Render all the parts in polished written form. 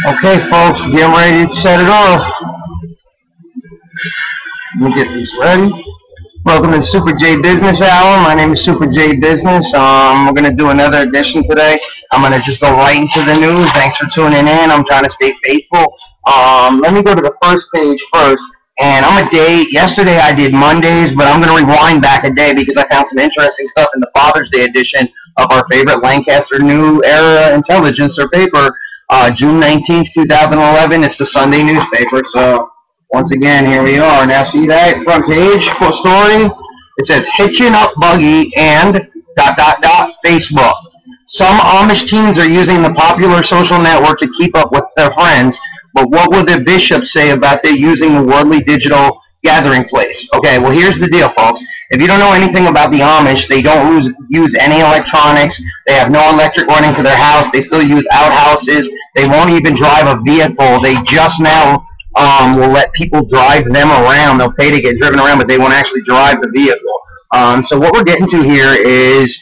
Okay, folks, getting ready to set it off. Let me get these ready. Welcome to Super J Business Hour. My name is Super J Business. We're going to do another edition today. I'm going to just go right into the news. Thanks for tuning in. I'm trying to stay faithful. Let me go to the first page first. And I'm a day. Yesterday I did Mondays, but I'm going to rewind back a day because I found some interesting stuff in the Father's Day edition of our favorite Lancaster New Era Intelligencer paper. June 19th, 2011. It's the Sunday newspaper. So once again, here we are. Now see that front page story? It says hitching up buggy and ... Facebook. Some Amish teens are using the popular social network to keep up with their friends, but what will the bishop say about their using the worldly digital gathering place? Okay, well here's the deal, folks. If you don't know anything about the Amish, they don't use any electronics. They have no electric running to their house. They still use outhouses. They won't even drive a vehicle. They just now will let people drive them around. They'll pay to get driven around, but they won't actually drive the vehicle. So what we're getting to here is,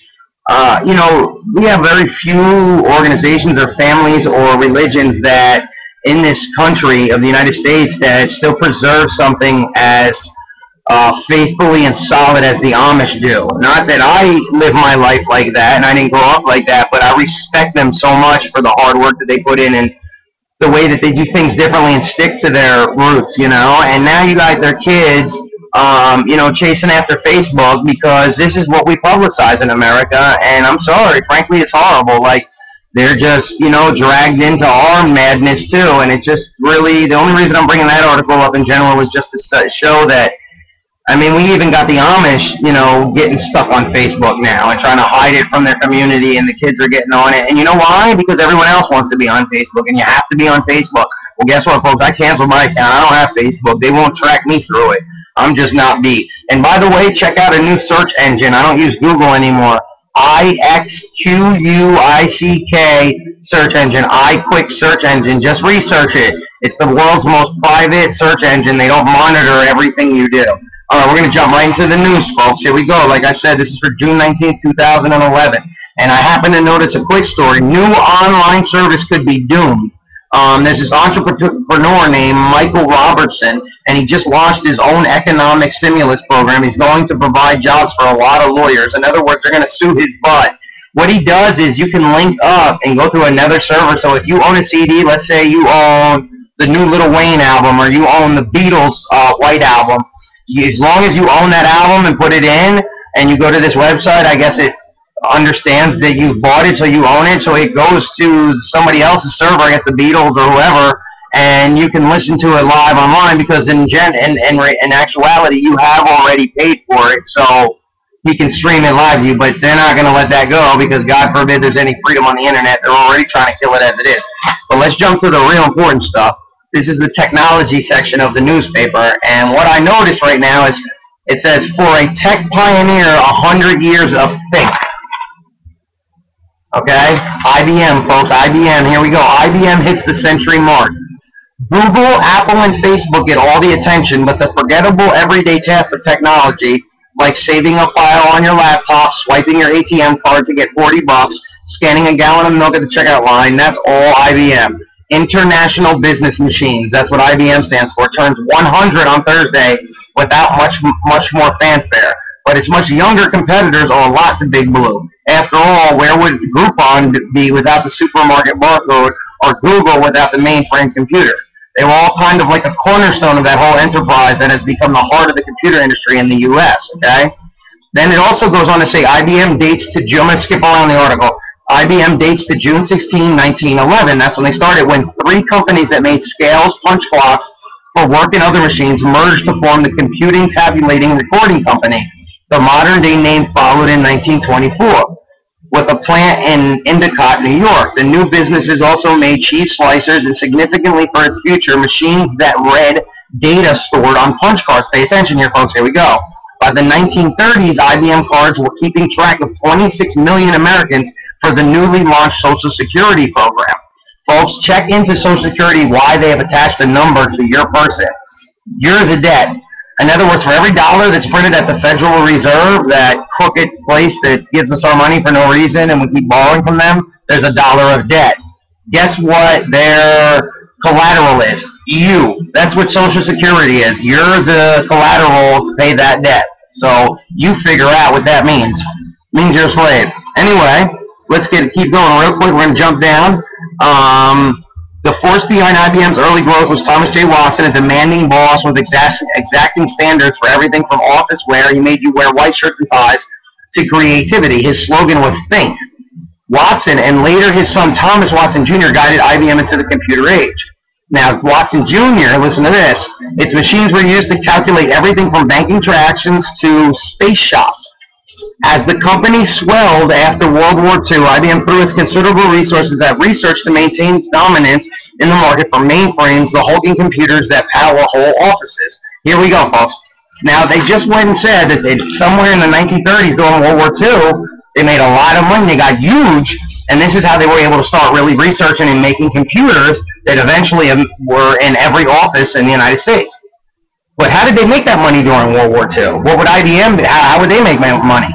we have very few organizations or families or religions that in this country of the United States that still preserve something as faithfully and solid as the Amish do. Not that I live my life like that and I didn't grow up like that, but I respect them so much for the hard work that they put in and the way that they do things differently and stick to their roots, And now you got their kids, chasing after Facebook because this is what we publicize in America, and I'm sorry, frankly, it's horrible. Like, they're just, dragged into our madness too, and it just really, the only reason I'm bringing that article up in general was just to show that, we even got the Amish, getting stuck on Facebook now and trying to hide it from their community, and the kids are getting on it. And you know why? Because everyone else wants to be on Facebook, and you have to be on Facebook. Well, guess what, folks? I canceled my account. I don't have Facebook. They won't track me through it. I'm just not beat. And by the way, check out a new search engine. I don't use Google anymore. IXQUICK search engine. iQuick search engine. Just research it. It's the world's most private search engine. They don't monitor everything you do. All right, we're going to jump right into the news, folks. Here we go. Like I said, this is for June 19th, 2011. And I happen to notice a quick story. New online service could be doomed. There's this entrepreneur named Michael Robertson, and he just launched his own economic stimulus program. He's going to provide jobs for a lot of lawyers. In other words, they're going to sue his butt. What he does is you can link up and go through another server. So if you own a CD, let's say you own the new Lil Wayne album or you own the Beatles' White Album, as long as you own that album and put it in and you go to this website, I guess it understands that you bought it, so you own it, so it goes to somebody else's server, I guess the Beatles or whoever, and you can listen to it live online because in actuality you have already paid for it, so you can stream it live to you, but they're not going to let that go because God forbid there's any freedom on the internet. They're already trying to kill it as it is. But let's jump to the real important stuff. This is the technology section of the newspaper, and what I noticed right now is it says, for a tech pioneer, 100 years of think. Okay, IBM, folks, IBM, here we go. IBM hits the century mark. Google, Apple, and Facebook get all the attention, but the forgettable everyday tasks of technology, like saving a file on your laptop, swiping your ATM card to get $40, scanning a gallon of milk at the checkout line, that's all IBM. International Business Machines, that's what IBM stands for, turns 100 on Thursday without much more fanfare. But its much younger competitors owe a lot to Big Blue. After all, where would Groupon be without the supermarket barcode or Google without the mainframe computer? They were all kind of like a cornerstone of that whole enterprise that has become the heart of the computer industry in the U.S., okay? Then it also goes on to say IBM dates to June, I'm going to skip around the article. IBM dates to June 16, 1911. That's when they started, when three companies that made scales, punch clocks for work and other machines merged to form the Computing, Tabulating, Recording Company. The modern-day name followed in 1924 with a plant in Endicott, New York. The new businesses also made cheese slicers and, significantly for its future, machines that read data stored on punch cards. Pay attention here, folks. Here we go. By the 1930s, IBM cards were keeping track of 26 million Americans for the newly launched Social Security program. Folks, check into Social Security why they have attached a number to your person. You're the debt. In other words, for every dollar that's printed at the Federal Reserve, that crooked place that gives us our money for no reason and we keep borrowing from them, there's $1 of debt. Guess what their collateral is? You. That's what Social Security is. You're the collateral to pay that debt. So you figure out what that means. It means you're a slave. Anyway, let's keep going real quick. We're going to jump down. The force behind IBM's early growth was Thomas J. Watson, a demanding boss with exacting standards for everything from office wear. He made you wear white shirts and ties, to creativity. His slogan was think. Watson and later his son Thomas Watson Jr. guided IBM into the computer age. Now, Watson Jr., listen to this, its machines were used to calculate everything from banking transactions to space shots. As the company swelled after World War II, IBM threw its considerable resources at research to maintain its dominance in the market for mainframes, the hulking computers that power whole offices. Here we go, folks. Now, they just went and said that somewhere in the 1930s during World War II, they made a lot of money, they got huge, and this is how they were able to start really researching and making computers that eventually were in every office in the United States. But how did they make that money during World War II? What would IBM, how would they make money?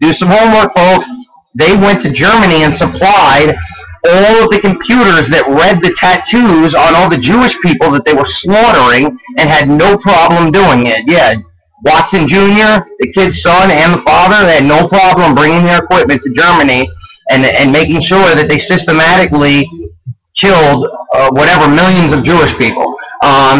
Do some homework, folks. They went to Germany and supplied all of the computers that read the tattoos on all the Jewish people that they were slaughtering and had no problem doing it. Yeah, Watson Jr., the kid's son, and the father, they had no problem bringing their equipment to Germany and making sure that they systematically killed whatever millions of Jewish people.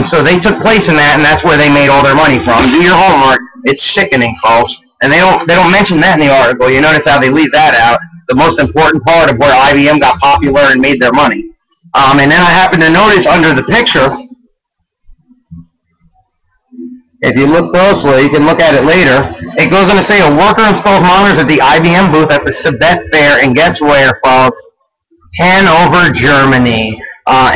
So they took place in that, and that's where they made all their money from. Do your homework. It's sickening, folks. And they don't mention that in the article. You notice how they leave that out, the most important part of where IBM got popular and made their money. And then I happen to notice under the picture, if you look closely, you can look at it later, it goes on to say a worker installs monitors at the IBM booth at the Sabet Fair, and guess where, folks? Hanover, Germany.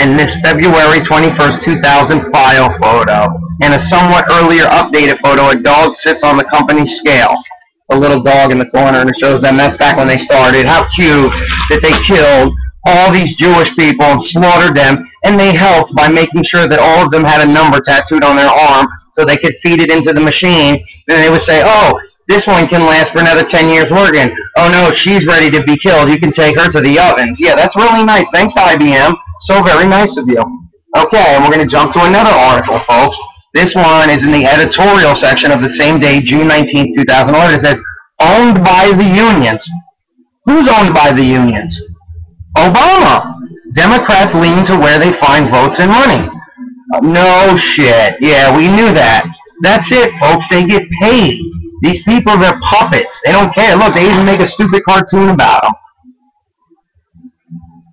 In this February 21st, 2000 file photo. In a somewhat earlier updated photo, a dog sits on the company scale. It's a little dog in the corner, and it shows them that's back when they started. How cute that they killed all these Jewish people and slaughtered them, and they helped by making sure that all of them had a number tattooed on their arm so they could feed it into the machine. And they would say, oh, this one can last for another 10 years working. Oh no, she's ready to be killed. You can take her to the ovens. Yeah, that's really nice. Thanks, IBM. So very nice of you. Okay, and we're going to jump to another article, folks. This one is in the editorial section of the same day, June 19, 2011. It says, owned by the unions. Who's owned by the unions? Obama. Democrats lean to where they find votes and money. No shit. Yeah, we knew that. That's it, folks. They get paid. These people, they're puppets. They don't care. Look, they even make a stupid cartoon about them.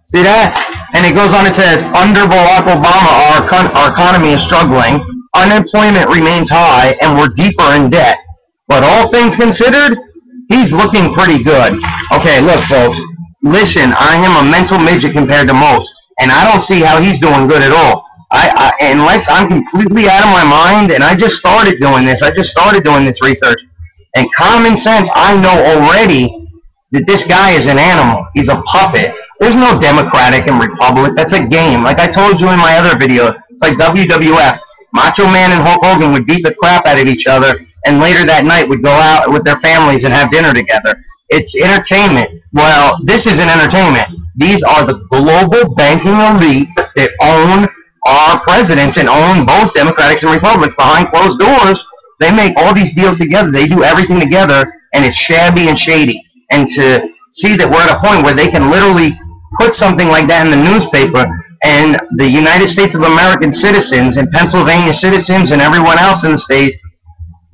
See that? And it goes on, it says, under Barack Obama, our economy is struggling, unemployment remains high, and we're deeper in debt. But all things considered, he's looking pretty good. Okay, look, folks, listen, I am a mental midget compared to most, and I don't see how he's doing good at all. Unless I'm completely out of my mind, and I just started doing this research, and common sense, I know already that this guy is an animal. He's a puppet. There's no Democratic and Republic. That's a game. Like I told you in my other video, it's like WWF. Macho Man and Hulk Hogan would beat the crap out of each other, and later that night would go out with their families and have dinner together. It's entertainment. Well, this isn't entertainment. These are the global banking elite that own our presidents and own both Democrats and Republicans behind closed doors. They make all these deals together. They do everything together, and it's shabby and shady. And to see that we're at a point where they can literally put something like that in the newspaper, and the United States of American citizens and Pennsylvania citizens and everyone else in the state,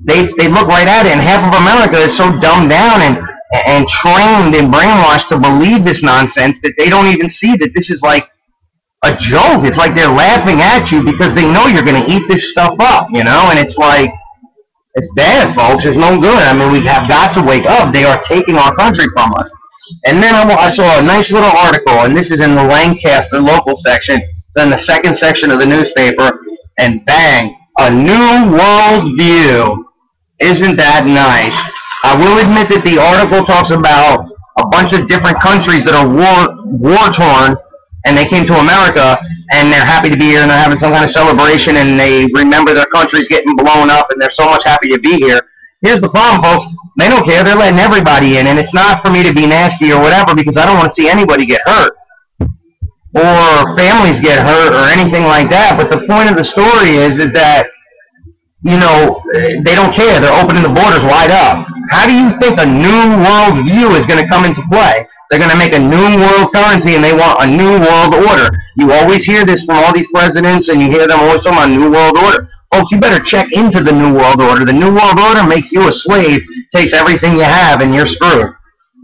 they look right at it, and half of America is so dumbed down and trained and brainwashed to believe this nonsense that they don't even see that this is like a joke. It's like they're laughing at you because they know you're going to eat this stuff up, you know, and it's like, it's bad, folks. It's no good. I mean, we have got to wake up. They are taking our country from us. And then I saw a nice little article, and this is in the Lancaster local section, then the second section of the newspaper, and bang, a new world view. Isn't that nice? I will admit that the article talks about a bunch of different countries that are war-torn, and they came to America, and they're happy to be here, and they're having some kind of celebration, and they remember their country's getting blown up, and they're so much happy to be here. Here's the problem, folks. They don't care. They're letting everybody in, and it's not for me to be nasty or whatever because I don't want to see anybody get hurt. or families get hurt or anything like that. But the point of the story is that, you know, they don't care. They're opening the borders wide up. How do you think a new world view is going to come into play? They're going to make a new world currency, and they want a new world order. You always hear this from all these presidents, and you hear them always talking about new world order. Folks, you better check into the new world order. The new world order makes you a slave, takes everything you have, and you're screwed.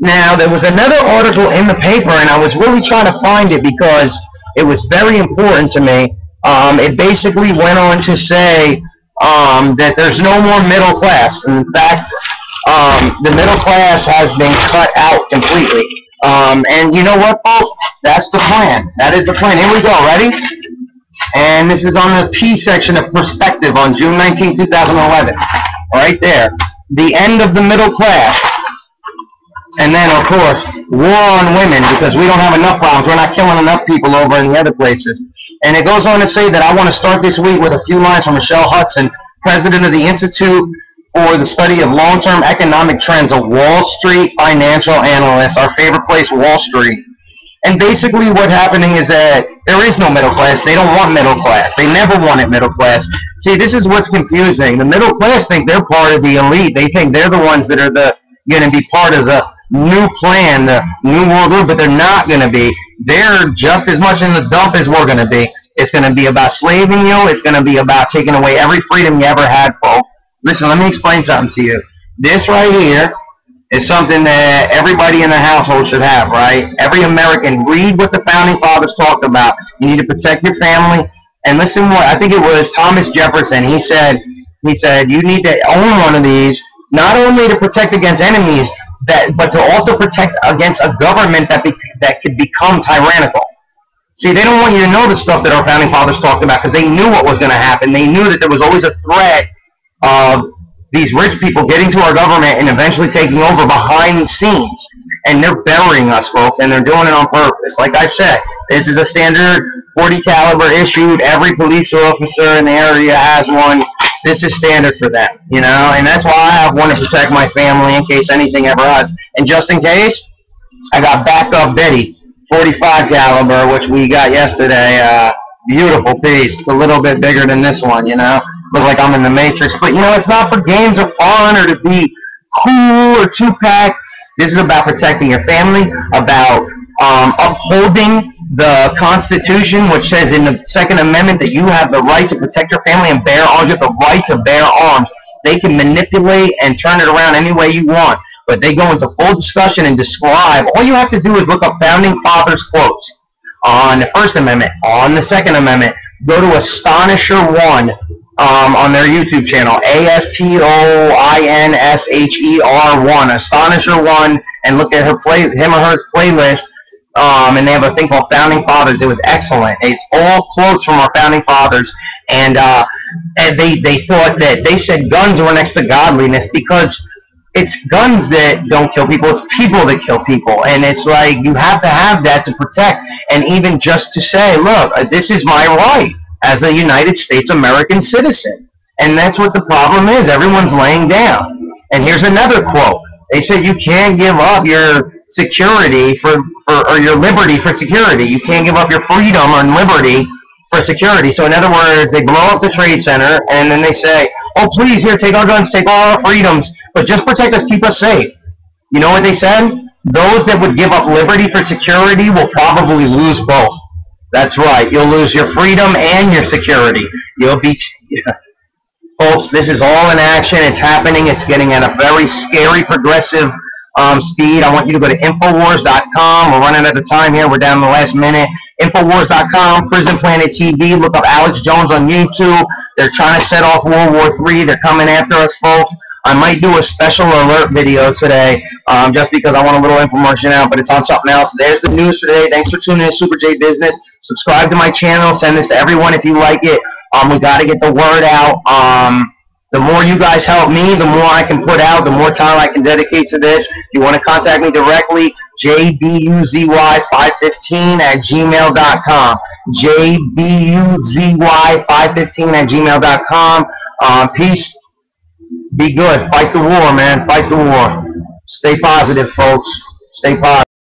Now, there was another article in the paper, and I was really trying to find it because it was very important to me. It basically went on to say that there's no more middle class. In fact, the middle class has been cut out completely. And you know what, folks? That's the plan. That is the plan. Here we go. Ready? And this is on the P section of Perspective on June 19, 2011. Right there. The end of the middle class. And then, of course, war on women, because we don't have enough problems. We're not killing enough people over in the other places. And it goes on to say that I want to start this week with a few lines from Michelle Hudson, president of the Institute for the Study of Long-Term Economic Trends, a Wall Street financial analyst, our favorite place, Wall Street. And basically what's happening is that there is no middle class. They don't want middle class. They never wanted middle class. See, this is what's confusing. The middle class think they're part of the elite. They think they're the ones that are going to be part of the new plan, the new world order, but they're not going to be. They're just as much in the dump as we're going to be. It's going to be about slaving you. It's going to be about taking away every freedom you ever had, folks. Listen, let me explain something to you. This right here is something that everybody in the household should have, right? Every American, read what the Founding Fathers talked about. You need to protect your family. And listen what, I think it was Thomas Jefferson, he said you need to own one of these, not only to protect against enemies, but to also protect against a government that could become tyrannical. See, they don't want you to know the stuff that our Founding Fathers talked about because they knew what was going to happen. They knew that there was always a threat of these rich people getting to our government and eventually taking over behind the scenes. And they're burying us, folks, and they're doing it on purpose. Like I said, this is a standard .40 caliber issued. Every police officer in the area has one. This is standard for them, you know, and that's why I have one to protect my family in case anything ever happens. And just in case, I got backup Betty, .45 caliber, which we got yesterday. Beautiful piece. It's a little bit bigger than this one, you know. Look like I'm in the Matrix, but you know, it's not for games or fun or to be cool or two-pack. This is about protecting your family, about upholding the Constitution, which says in the Second Amendment that you have the right to protect your family and bear arms. You have the right to bear arms. They can manipulate and turn it around any way you want, but they go into full discussion and describe. All you have to do is look up Founding Fathers quotes on the First Amendment, on the Second Amendment. Go to Astonisher1 on their YouTube channel, ASTOINSHER1, Astonisher1, and look at him or her playlist. And they have a thing called Founding Fathers. It was excellent. It's all quotes from our Founding Fathers, and they thought that they said guns were next to godliness because it's guns that don't kill people. It's people that kill people, and it's like you have to have that to protect, and even just to say, look, this is my right as a United States American citizen, and that's what the problem is. Everyone's laying down. And here's another quote. They said you can't give up your security or your liberty for security. You can't give up your freedom and liberty for security. So in other words, they blow up the Trade Center and then they say, oh, please, here, take our guns, take all our freedoms, but just protect us, keep us safe. You know what they said? Those that would give up liberty for security will probably lose both. That's right. You'll lose your freedom and your security. You'll be... Folks, this is all in action. It's happening. It's getting at a very scary, progressive speed. I want you to go to Infowars.com. We're running out of time here. We're down to the last minute. Infowars.com, Prison Planet TV. Look up Alex Jones on YouTube. They're trying to set off World War III. They're coming after us, folks. I might do a special alert video today just because I want a little infomercial out, but it's on something else. There's the news for today. Thanks for tuning in to Super J Business. Subscribe to my channel. Send this to everyone if you like it. We got to get the word out. The more you guys help me, the more I can put out, the more time I can dedicate to this. If you want to contact me directly, jbuzy515@gmail.com. jbuzy515@gmail.com. Peace. Be good. Fight the war, man. Fight the war. Stay positive, folks. Stay positive.